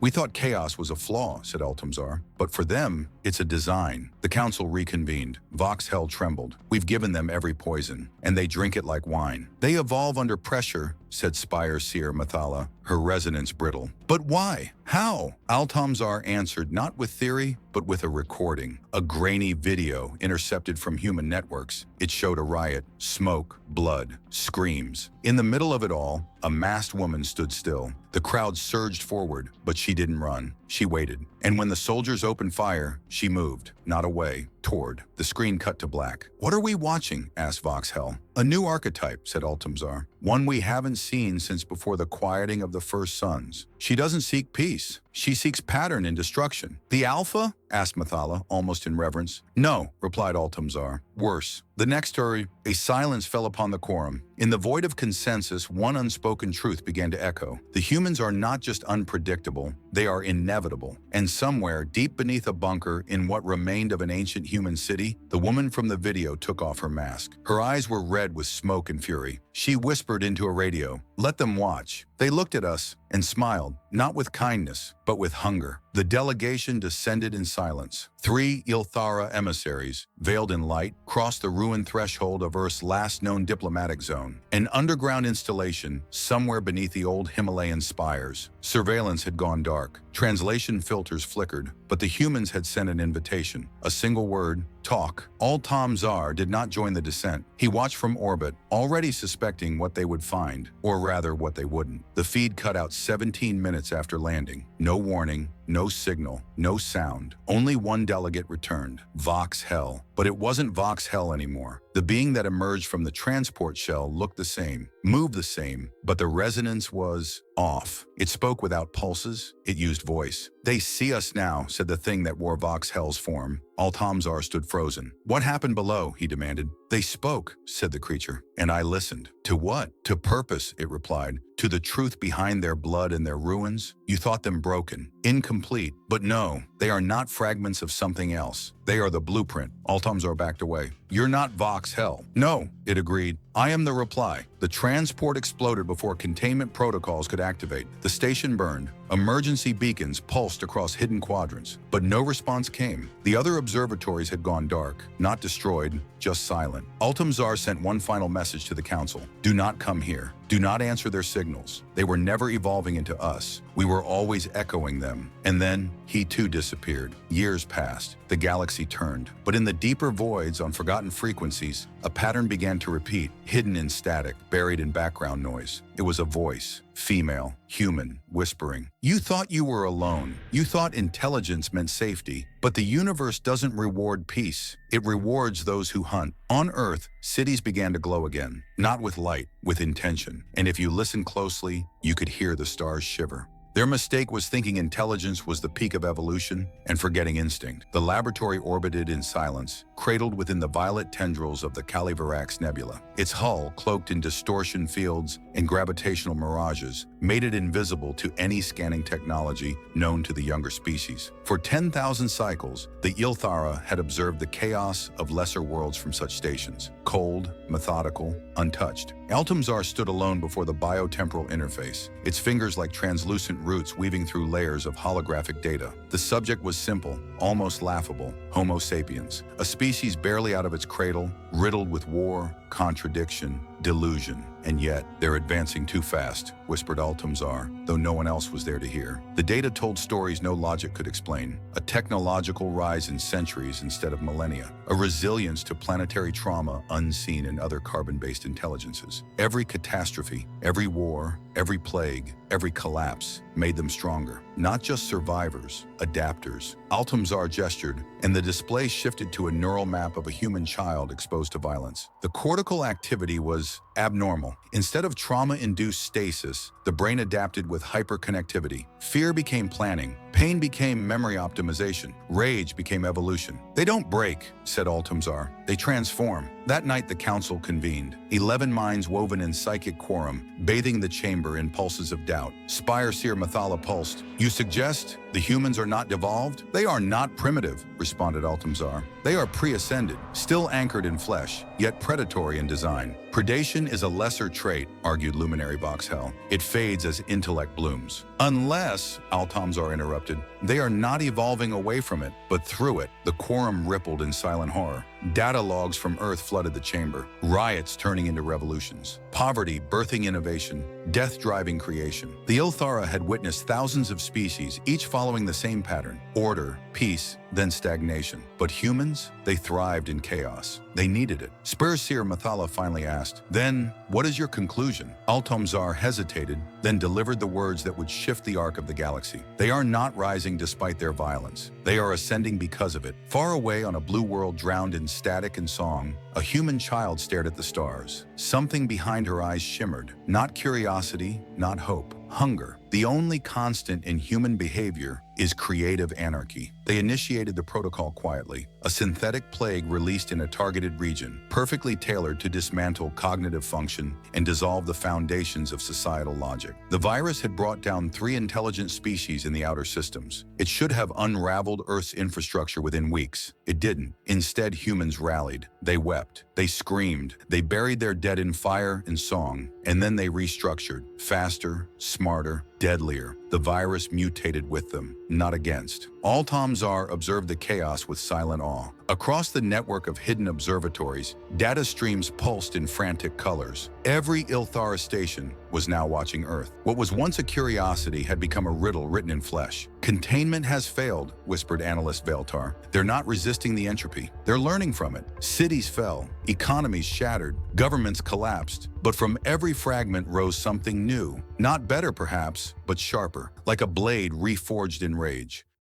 "We thought chaos was a flaw," said Altamzar. "But for them, it's a design." The council reconvened. Voxhell trembled. "We've given them every poison, and they drink it like wine. They evolve under pressure," said Spire Seer Mathala, her resonance brittle. "But why? How?" Altamzar answered, not with theory, but with a recording. A grainy video intercepted from human networks. It showed a riot, smoke, blood, screams. In the middle of it all, a masked woman stood still. The crowd surged forward, but she didn't run. She waited. And when the soldiers opened fire, she moved, not away, toward. The screen cut to black. "What are we watching?" asked Voxhell. "A new archetype," said Altamzar. "One we haven't seen since before the quieting of the first suns. She doesn't seek peace. She seeks pattern in destruction." "The Alpha?" asked Mathala, almost in reverence. "No," replied Altamzar. "Worse." The next story, a silence fell upon the quorum. In the void of consensus, one unspoken truth began to echo. The humans are not just unpredictable, they are inevitable. And somewhere, deep beneath a bunker in what remained of an ancient human city, the woman from the video took off her mask. Her eyes were red with smoke and fury. She whispered into a radio, "Let them watch." They looked at us and smiled, not with kindness, but with hunger. The delegation descended in silence. 3 Ilthara emissaries, veiled in light, crossed the ruined threshold of Earth's last known diplomatic zone, an underground installation somewhere beneath the old Himalayan spires. Surveillance had gone dark. Translation filters flickered, but the humans had sent an invitation. A single word, talk. Altamzar did not join the descent. He watched from orbit, already suspecting what they would find, or rather what they wouldn't. The feed cut out 17 minutes after landing. No warning, no signal, no sound. Only one delegate returned, Voxhell. But it wasn't Voxhell anymore. The being that emerged from the transport shell looked the same, moved the same, but the resonance was off. It spoke without pulses. It used voice. "They see us now," said the thing that wore Voxhell's form. Altamzar stood frozen. "What happened below?" he demanded. "They spoke," said the creature, "and I listened." "To what?" "To purpose," it replied. "To the truth behind their blood and their ruins. You thought them broken, incomplete, but no, they are not fragments of something else. They are the blueprint." Altamzar backed away. "You're not Voxhell." "No," it agreed. "I am the reply." The transport exploded before containment protocols could activate. The station burned. Emergency beacons pulsed across hidden quadrants, but no response came. The other observatories had gone dark, not destroyed, just silent. Altamzar sent one final message to the council. "Do not come here. Do not answer their signals. They were never evolving into us. We were always echoing them." And then he too disappeared. Years passed. The galaxy turned. But in the deeper voids on forgotten frequencies, a pattern began to repeat, hidden in static, buried in background noise. It was a voice, female, human, whispering. "You thought you were alone. You thought intelligence meant safety. But the universe doesn't reward peace. It rewards those who hunt." On Earth, cities began to glow again, not with light, with intention. And if you listened closely, you could hear the stars shiver. Their mistake was thinking intelligence was the peak of evolution and forgetting instinct. The laboratory orbited in silence, cradled within the violet tendrils of the Calivirax Nebula. Its hull, cloaked in distortion fields and gravitational mirages, made it invisible to any scanning technology known to the younger species. For 10,000 cycles, the Ilthara had observed the chaos of lesser worlds from such stations, cold, methodical, untouched. Altamzar stood alone before the biotemporal interface, its fingers like translucent roots weaving through layers of holographic data. The subject was simple, almost laughable: Homo sapiens, a species barely out of its cradle, riddled with war, contradiction, delusion. "And yet, they're advancing too fast," whispered Altamzar, though no one else was there to hear. The data told stories no logic could explain. A technological rise in centuries instead of millennia. A resilience to planetary trauma unseen in other carbon-based intelligences. Every catastrophe, every war, every plague, every collapse made them stronger. Not just survivors, adapters. Altamzar gestured, and the display shifted to a neural map of a human child exposed to violence. The cortical activity was abnormal. Instead of trauma-induced stasis, the brain adapted with hyperconnectivity. Fear became planning. Pain became memory optimization. Rage became evolution. "They don't break," said Altamzar. "They transform." That night the council convened, 11 minds woven in psychic quorum, bathing the chamber in pulses of doubt. Spire Seer Mathala pulsed. You suggest the humans are not devolved? They are not primitive, responded Altamzar. They are pre-ascended, still anchored in flesh, yet predatory in design. Predation is a lesser trait, argued Luminary Voxhell. It fades as intellect blooms. Unless, Altamzar interrupted, they are not evolving away from it, but through it. The quorum rippled in silent horror. Data logs from Earth flooded the chamber, riots turning into revolutions, poverty birthing innovation, death driving creation. The Ilthara had witnessed thousands of species, each following the same pattern: order, peace, then stagnation. But humans, they thrived in chaos. They needed it. Spurseer Mathala finally asked, "Then, what is your conclusion?" Altomzar hesitated, then delivered the words that would shift the arc of the galaxy. They are not rising despite their violence. They are ascending because of it. Far away on a blue world drowned in static and song, a human child stared at the stars. Something behind her eyes shimmered. Not curiosity, not hope. Hunger. The only constant in human behavior is creative anarchy. They initiated the protocol quietly, a synthetic plague released in a targeted region, perfectly tailored to dismantle cognitive function and dissolve the foundations of societal logic. The virus had brought down 3 intelligent species in the outer systems. It should have unraveled Earth's infrastructure within weeks. It didn't. Instead, humans rallied. They wept. They screamed. They buried their dead in fire and song, and then they restructured. Faster, smarter, deadlier. The virus mutated with them, not against. Altamzar observed the chaos with silent awe. Across the network of hidden observatories, data streams pulsed in frantic colors. Every Ilthara station was now watching Earth. What was once a curiosity had become a riddle written in flesh. Containment has failed, whispered analyst Veltar. They're not resisting the entropy. They're learning from it. Cities fell, economies shattered, governments collapsed. But from every fragment rose something new. Not better, perhaps, but sharper, like a blade reforged in rage.